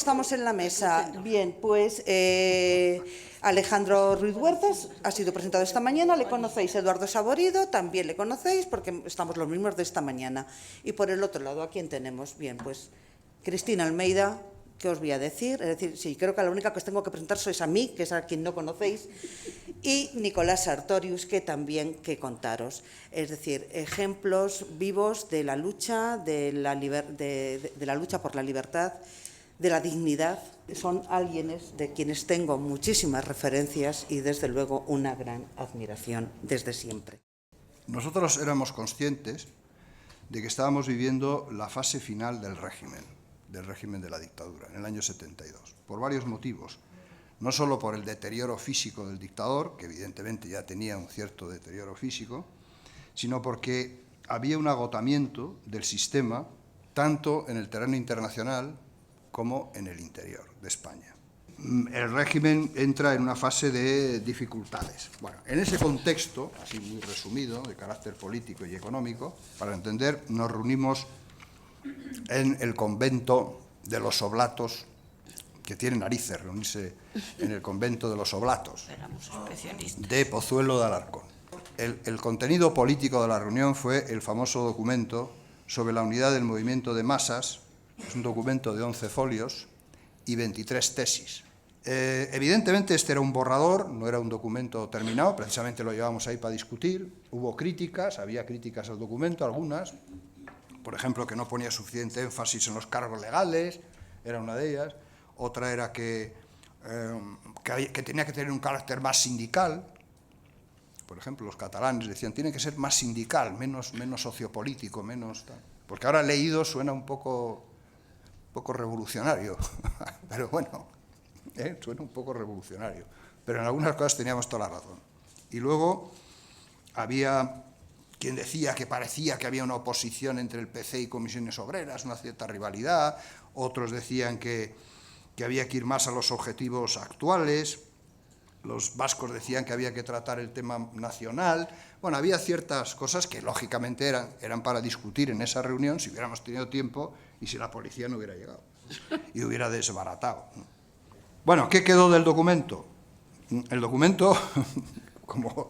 estamos en la mesa. Bien, pues Alejandro Ruiz Huertas ha sido presentado esta mañana, le conocéis. Eduardo Saborido también le conocéis porque estamos los mismos de esta mañana. Y por el otro lado, ¿a quién tenemos? Bien, pues Cristina Almeida, ¿qué os voy a decir? Es decir, sí, creo que la única que os tengo que presentar sois a mí, que es a quien no conocéis, y Nicolás Sartorius, que también que contaros. Es decir, ejemplos vivos de la lucha, de la lucha por la libertad, de la dignidad. Son alguienes de quienes tengo muchísimas referencias y, desde luego, una gran admiración desde siempre. Nosotros éramos conscientes de que estábamos viviendo la fase final del régimen de la dictadura, en el año 72, por varios motivos. No solo por el deterioro físico del dictador, que evidentemente ya tenía un cierto deterioro físico, sino porque había un agotamiento del sistema, tanto en el terreno internacional como en el interior de España. El régimen entra en una fase de dificultades. Bueno, en ese contexto, así muy resumido, de carácter político y económico, para entender, nos reunimos en el convento de los Oblatos, que tiene narices reunirse en el convento de los Oblatos, de Pozuelo de Alarcón. El contenido político de la reunión fue el famoso documento sobre la unidad del movimiento de masas. Es un documento de 11 folios y 23 tesis. Evidentemente este era un borrador, no era un documento terminado, precisamente lo llevamos ahí para discutir. Hubo críticas, había críticas al documento, algunas, por ejemplo, que no ponía suficiente énfasis en los cargos legales, era una de ellas. Otra era que tenía que tener un carácter más sindical. Por ejemplo, los catalanes decían, tiene que ser más sindical, menos sociopolítico, menos tal. Porque ahora leído suena un poco revolucionario, pero bueno, suena un poco revolucionario. Pero en algunas cosas teníamos toda la razón. Y luego había quien decía que parecía que había una oposición entre el PC y Comisiones Obreras, una cierta rivalidad. Otros decían que había que ir más a los objetivos actuales. Los vascos decían que había que tratar el tema nacional. Bueno, había ciertas cosas que lógicamente eran para discutir en esa reunión si hubiéramos tenido tiempo y si la policía no hubiera llegado y hubiera desbaratado. Bueno, ¿qué quedó del documento? El documento, como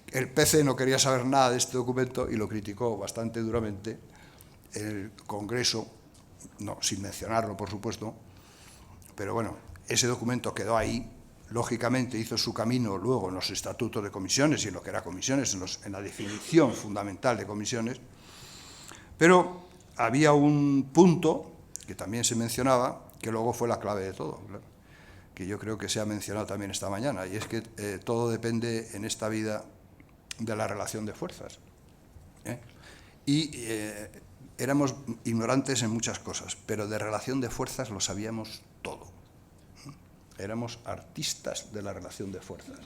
el PC no quería saber nada de este documento y lo criticó bastante duramente, el Congreso, no, sin mencionarlo, por supuesto, pero bueno, ese documento quedó ahí. Lógicamente hizo su camino luego en los estatutos de comisiones y en lo que era comisiones, en la definición fundamental de comisiones, pero había un punto que también se mencionaba, que luego fue la clave de todo, claro, que yo creo que se ha mencionado también esta mañana, y es que todo depende en esta vida de la relación de fuerzas. Y éramos ignorantes en muchas cosas, pero de relación de fuerzas lo sabíamos todo. Éramos artistas de la relación de fuerzas.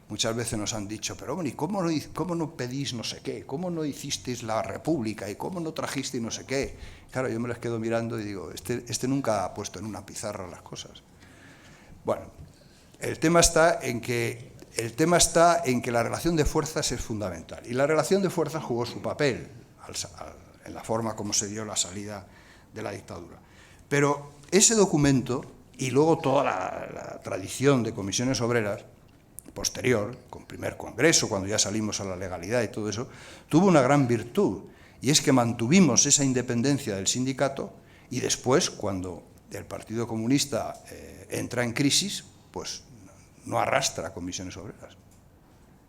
Muchas veces nos han dicho, pero bueno, ¿y cómo no pedís no sé qué? ¿Cómo no hicisteis la República? ¿Y cómo no trajisteis no sé qué? Claro, yo me les quedo mirando y digo, este nunca ha puesto en una pizarra las cosas. Bueno, el tema está en que la relación de fuerzas es fundamental. Y la relación de fuerzas jugó su papel en la forma como se dio la salida de la dictadura. Pero ese documento, y luego toda la tradición de comisiones obreras, posterior, con primer congreso, cuando ya salimos a la legalidad y todo eso, tuvo una gran virtud, y es que mantuvimos esa independencia del sindicato, y después, cuando el Partido Comunista entra en crisis, pues no arrastra a comisiones obreras,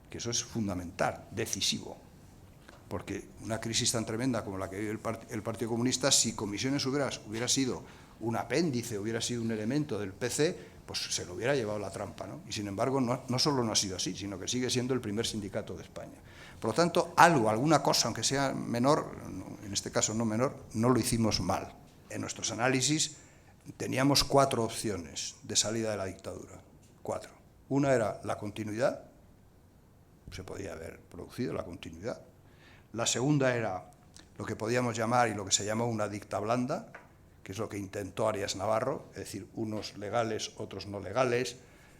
que eso es fundamental, decisivo, porque una crisis tan tremenda como la que vive el Partido Comunista, si comisiones obreras hubiera sido un apéndice, hubiera sido un elemento del PC, pues se lo hubiera llevado la trampa, ¿no? Y sin embargo, no solo no ha sido así, sino que sigue siendo el primer sindicato de España. Por lo tanto, alguna cosa, aunque sea menor, en este caso no menor, no lo hicimos mal. En nuestros análisis teníamos 4 opciones de salida de la dictadura. 4. Una era la continuidad, se podía haber producido la continuidad. La segunda era lo que podíamos llamar y lo que se llamó una dicta blanda, que es lo que intentó Arias Navarro, es decir, unos legales, otros no legales.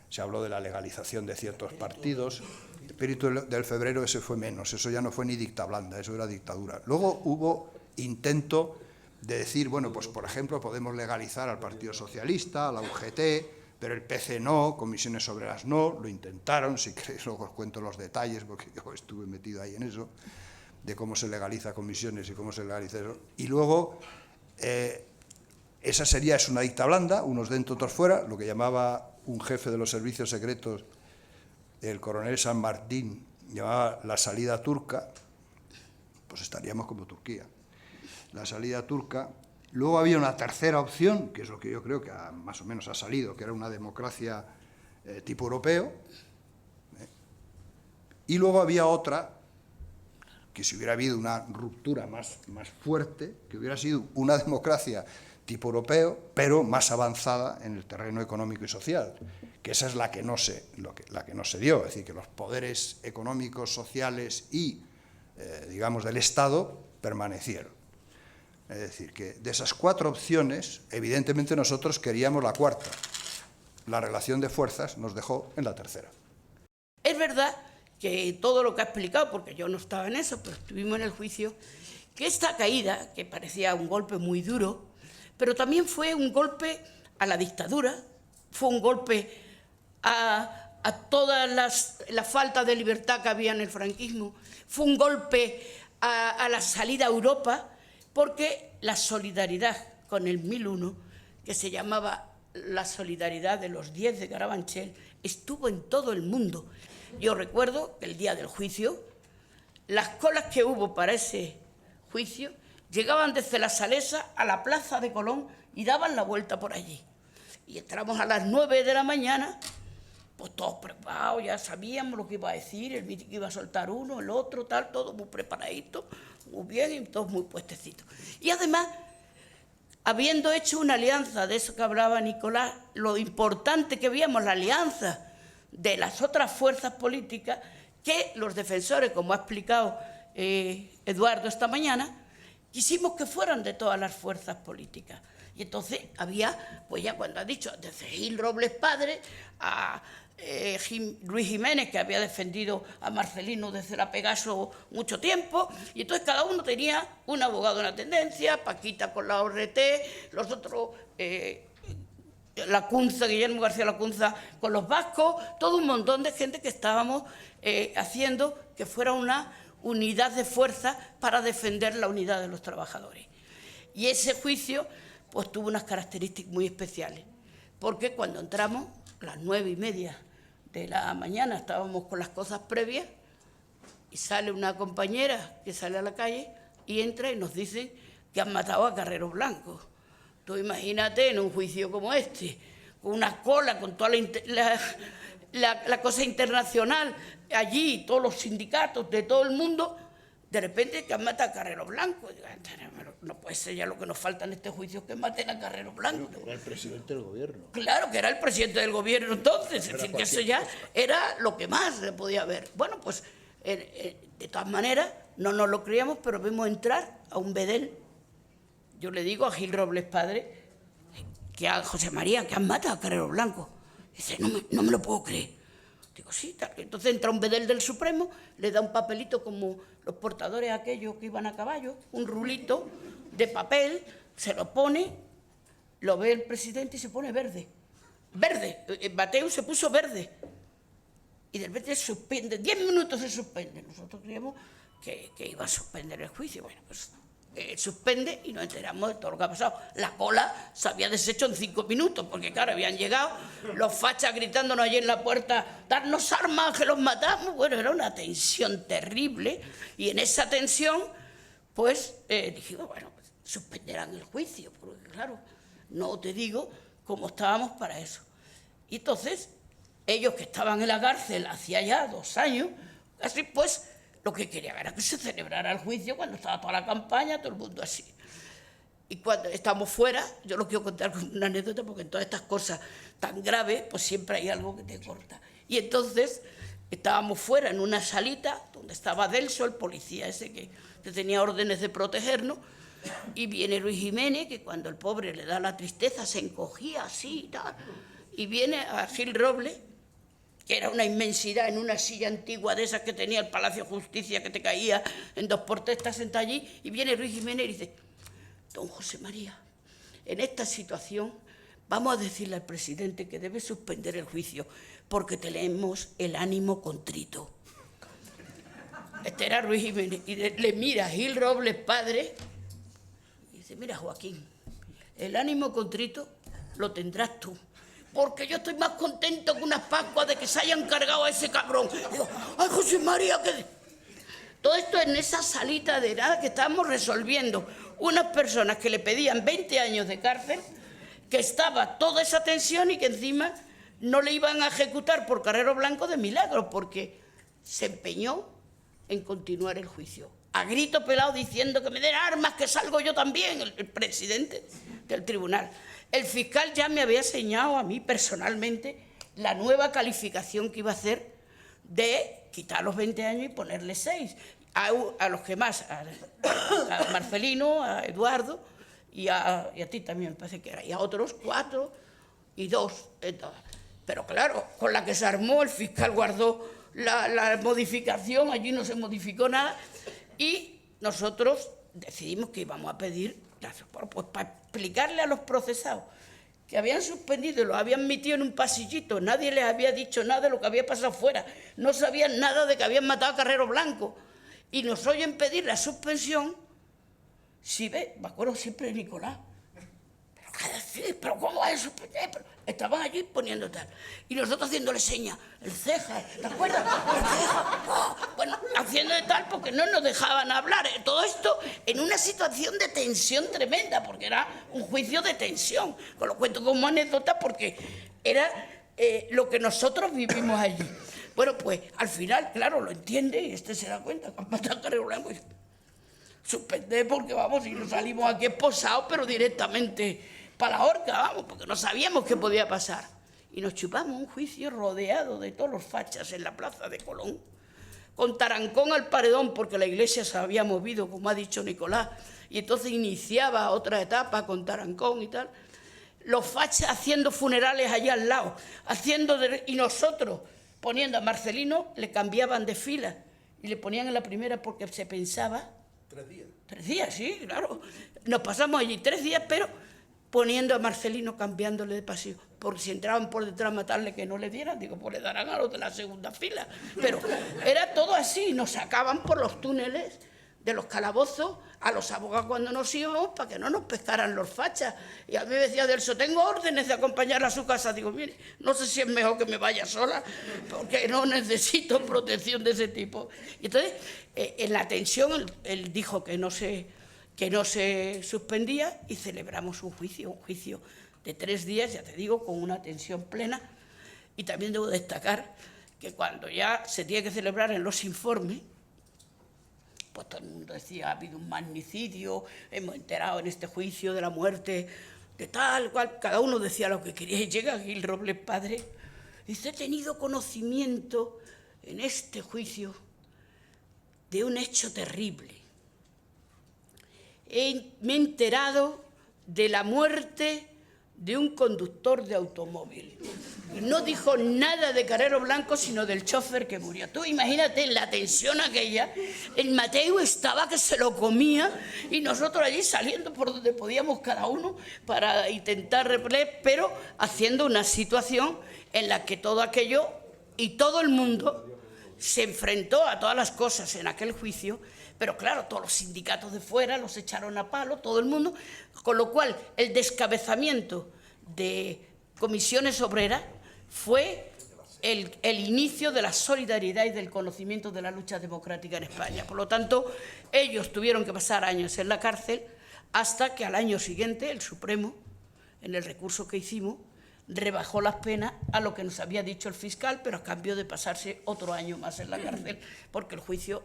Se habló de la legalización de ciertos partidos. El espíritu del febrero ese fue menos, eso ya no fue ni dicta blanda, eso era dictadura. Luego hubo intento de decir, bueno, pues por ejemplo, podemos legalizar al Partido Socialista, a la UGT, pero el PC no, comisiones obreras no, lo intentaron, si queréis luego os cuento los detalles, porque yo estuve metido ahí en eso, de cómo se legaliza comisiones y cómo se legaliza eso. Y luego, esa es una dicta blanda, unos dentro, otros fuera, lo que llamaba un jefe de los servicios secretos, el coronel San Martín, llamaba la salida turca, pues estaríamos como Turquía, la salida turca. Luego había una tercera opción, que es lo que yo creo que más o menos ha salido, que era una democracia tipo europeo, y luego había otra, que si hubiera habido una ruptura más fuerte, que hubiera sido una democracia tipo europeo, pero más avanzada en el terreno económico y social, que esa es la que no se dio, es decir, que los poderes económicos, sociales y, digamos, del Estado permanecieron. Es decir, que de esas 4 opciones, evidentemente nosotros queríamos la cuarta. La relación de fuerzas nos dejó en la tercera. Es verdad que todo lo que ha explicado, porque yo no estaba en eso, pero estuvimos en el juicio, que esta caída, que parecía un golpe muy duro, pero también fue un golpe a la dictadura, fue un golpe a toda la falta de libertad que había en el franquismo, fue un golpe a la salida a Europa, porque la solidaridad con el 1001, que se llamaba la solidaridad de los 10 de Carabanchel, estuvo en todo el mundo. Yo recuerdo que el día del juicio, las colas que hubo para ese juicio llegaban desde la Salesa a la Plaza de Colón y daban la vuelta por allí. Y entramos a las 9 de la mañana, pues todos preparados, ya sabíamos lo que iba a decir, el mitin que iba a soltar uno, el otro, tal, todo muy preparadito, muy bien y todos muy puestecitos. Y además, habiendo hecho una alianza, de eso que hablaba Nicolás, lo importante que veíamos la alianza de las otras fuerzas políticas, que los defensores, como ha explicado Eduardo esta mañana, quisimos que fueran de todas las fuerzas políticas. Y entonces había, pues ya cuando ha dicho, desde Gil Robles padre a Luis Jiménez, que había defendido a Marcelino desde la Pegaso mucho tiempo, y entonces cada uno tenía un abogado en la tendencia, Paquita con la ORT, los otros, Lacunza, Guillermo García Lacunza con los vascos, todo un montón de gente que estábamos haciendo que fuera una unidad de fuerza para defender la unidad de los trabajadores. Y ese juicio pues tuvo unas características muy especiales, porque cuando entramos, a las 9:30 de la mañana, estábamos con las cosas previas, y sale una compañera que sale a la calle y entra y nos dicen que han matado a Carrero Blanco. Tú imagínate en un juicio como este, con una cola, con toda la cosa internacional, allí, todos los sindicatos de todo el mundo, de repente que han matado a Carrero Blanco. No puede ser ya lo que nos falta en este juicio, que maten a Carrero Blanco. Era el presidente del gobierno. Claro, que era el presidente del gobierno entonces, es decir, que eso ya era lo que más se podía ver. Bueno, pues de todas maneras, no nos lo creíamos, pero vimos entrar a un bedel. Yo le digo a Gil Robles padre, que a José María, que han matado a Carrero Blanco. Dice, no me lo puedo creer. Digo, sí, tal. Entonces entra un bedel del Supremo, le da un papelito como los portadores aquellos que iban a caballo, un rulito de papel, se lo pone, lo ve el presidente y se pone verde. Verde. Mateu se puso verde. Y de repente suspende, 10 minutos se suspende. Nosotros creíamos que iba a suspender el juicio. Bueno, pues suspende y nos enteramos de todo lo que ha pasado. La cola se había deshecho en 5 minutos, porque claro, habían llegado los fachas gritándonos allí en la puerta, darnos armas, que los matamos. Bueno, era una tensión terrible, y en esa tensión, pues dijimos, bueno, pues, suspenderán el juicio, porque claro, no te digo cómo estábamos para eso. Y entonces, ellos que estaban en la cárcel hacía ya 2 años, así pues, lo que querían era que se celebrara el juicio cuando estaba toda la campaña, todo el mundo así. Y cuando estamos fuera, yo lo quiero contar con una anécdota, porque en todas estas cosas tan graves, pues siempre hay algo que te corta. Y entonces estábamos fuera en una salita donde estaba Delso, el policía ese que tenía órdenes de protegernos, y viene Luis Jiménez, que cuando el pobre le da la tristeza se encogía así y tal, y viene a Gil Robles, que era una inmensidad, en una silla antigua de esas que tenía el Palacio de Justicia, que te caía en 2x3, estás sentado allí, y viene Luis Jiménez y dice, don José María, en esta situación vamos a decirle al presidente que debe suspender el juicio porque tenemos el ánimo contrito. Este era Ruiz Jiménez, y le mira a Gil Robles padre y dice, mira Joaquín, el ánimo contrito lo tendrás tú, porque yo estoy más contento que unas Pascuas de que se hayan cargado a ese cabrón. Digo, ay José María, que... Todo esto en esa salita de nada que estábamos resolviendo unas personas que le pedían 20 años de cárcel, que estaba toda esa tensión y que encima no le iban a ejecutar por Carrero Blanco de milagro, porque se empeñó en continuar el juicio. A grito pelado diciendo que me den armas, que salgo yo también, el presidente del tribunal. El fiscal ya me había señalado a mí personalmente la nueva calificación que iba a hacer de quitar los 20 años y ponerle 6. A los que más, a Marcelino, a Eduardo y a ti también me parece que era, y a otros 4 y 2. Pero claro, con la que se armó, el fiscal guardó la modificación, allí no se modificó nada, y nosotros decidimos que íbamos a pedir, pues para explicarle a los procesados que habían suspendido y los habían metido en un pasillito, nadie les había dicho nada de lo que había pasado fuera, no sabían nada de que habían matado a Carrero Blanco, y nos oyen pedir la suspensión. Si ve, me acuerdo siempre de Nicolás, pero qué decir, pero cómo va a suspender, pero estaban allí poniendo tal, y nosotros haciéndole señas, el ceja, ¿te acuerdas? El ceja, oh, bueno, haciéndole tal porque no nos dejaban hablar. Todo esto en una situación de tensión tremenda, porque era un juicio de tensión, os lo cuento como anécdota porque era lo que nosotros vivimos allí. Bueno, pues al final, claro, lo entiende y se da cuenta que han matado a Carrero Blanco y suspender porque vamos, y nos salimos aquí esposados, pero directamente para la horca, vamos, porque no sabíamos qué podía pasar. Y nos chupamos un juicio rodeado de todos los fachas en la plaza de Colón, con Tarancón al paredón, porque la iglesia se había movido, como ha dicho Nicolás, y entonces iniciaba otra etapa con Tarancón y tal. Los fachas haciendo funerales allá al lado, y nosotros poniendo a Marcelino, le cambiaban de fila y le ponían en la primera porque se pensaba... 3 días. 3 días, sí, claro. Nos pasamos allí 3 días, pero poniendo a Marcelino, cambiándole de pasillo. Porque si entraban por detrás a matarle, que no le dieran, digo, pues le darán a los de la segunda fila. Pero era todo así, nos sacaban por los túneles de los calabozos a los abogados cuando nos íbamos para que no nos pescaran los fachas. Y a mí me decía Delso, tengo órdenes de acompañarla a su casa. Digo, mire, no sé si es mejor que me vaya sola, porque no necesito protección de ese tipo. Y entonces, en la tensión, él dijo que no se suspendía y celebramos un juicio de 3 días, ya te digo, con una tensión plena. Y también debo destacar que cuando ya se tiene que celebrar en los informes, pues todo el mundo decía, ha habido un magnicidio, hemos enterado en este juicio de la muerte de tal cual, cada uno decía lo que quería, y llega Gil Robles padre, y dice, he tenido conocimiento en este juicio de un hecho terrible. Me he enterado de la muerte de un conductor de automóvil. Y no dijo nada de Carrero Blanco, sino del chofer que murió. Tú imagínate la tensión aquella. El Mateo estaba que se lo comía y nosotros allí saliendo por donde podíamos cada uno para intentar repeler, pero haciendo una situación en la que todo aquello y todo el mundo se enfrentó a todas las cosas en aquel juicio. Pero claro, todos los sindicatos de fuera los echaron a palo, todo el mundo, con lo cual el descabezamiento de Comisiones Obreras fue el inicio de la solidaridad y del conocimiento de la lucha democrática en España. Por lo tanto, ellos tuvieron que pasar años en la cárcel hasta que al año siguiente el Supremo, en el recurso que hicimos, rebajó las penas a lo que nos había dicho el fiscal, pero a cambio de pasarse otro año más en la cárcel, porque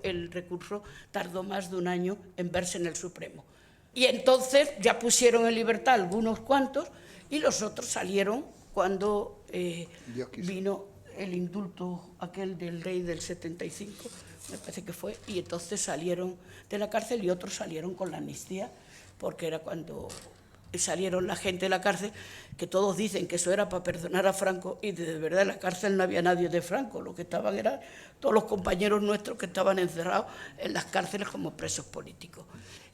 el recurso tardó más de 1 año en verse en el Supremo. Y entonces ya pusieron en libertad algunos cuantos y los otros salieron cuando vino el indulto aquel del rey del 75, me parece que fue, y entonces salieron de la cárcel y otros salieron con la amnistía, porque era cuando salieron la gente de la cárcel, que todos dicen que eso era para perdonar a Franco, y de verdad en la cárcel no había nadie de Franco, lo que estaban eran todos los compañeros nuestros que estaban encerrados en las cárceles como presos políticos.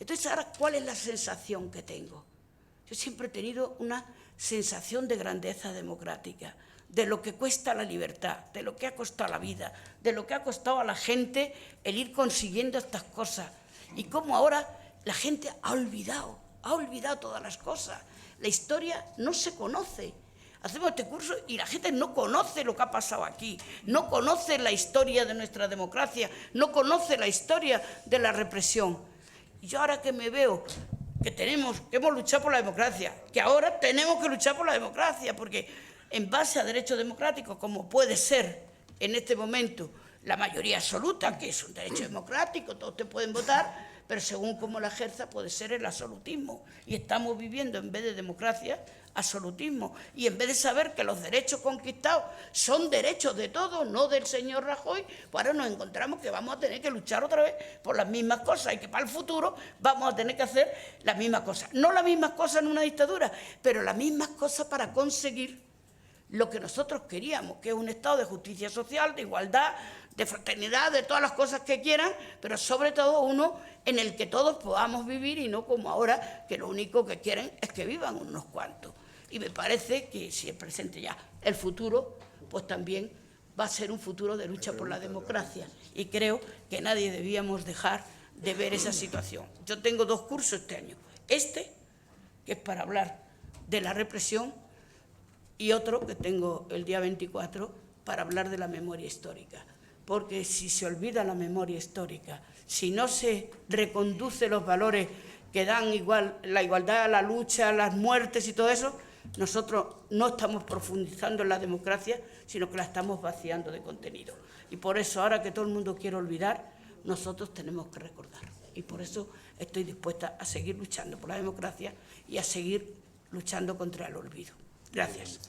Entonces, ahora, ¿cuál es la sensación que tengo? Yo siempre he tenido una sensación de grandeza democrática, de lo que cuesta la libertad, de lo que ha costado la vida, de lo que ha costado a la gente el ir consiguiendo estas cosas, y cómo ahora la gente ha olvidado todas las cosas. La historia no se conoce. Hacemos este curso y la gente no conoce lo que ha pasado aquí, no conoce la historia de nuestra democracia, no conoce la historia de la represión. Y yo ahora que me veo que hemos luchado por la democracia, que ahora tenemos que luchar por la democracia, porque en base a derechos democráticos, como puede ser en este momento la mayoría absoluta, que es un derecho democrático, todos te pueden votar, pero según cómo la ejerza puede ser el absolutismo. Y estamos viviendo, en vez de democracia, absolutismo. Y en vez de saber que los derechos conquistados son derechos de todos, no del señor Rajoy, pues ahora nos encontramos que vamos a tener que luchar otra vez por las mismas cosas y que para el futuro vamos a tener que hacer las mismas cosas. No las mismas cosas en una dictadura, pero las mismas cosas para conseguir lo que nosotros queríamos, que es un estado de justicia social, de igualdad, de fraternidad, de todas las cosas que quieran, pero sobre todo uno en el que todos podamos vivir y no como ahora, que lo único que quieren es que vivan unos cuantos. Y me parece que si el presente ya, el futuro, pues también va a ser un futuro de lucha por la democracia. Y creo que nadie debíamos dejar de ver esa situación. Yo tengo 2 cursos este año. Este, que es para hablar de la represión, y otro que tengo el día 24 para hablar de la memoria histórica. Porque si se olvida la memoria histórica, si no se reconduce los valores que dan la igualdad, la lucha, las muertes y todo eso, nosotros no estamos profundizando en la democracia, sino que la estamos vaciando de contenido. Y por eso, ahora que todo el mundo quiere olvidar, nosotros tenemos que recordar. Y por eso estoy dispuesta a seguir luchando por la democracia y a seguir luchando contra el olvido. Gracias.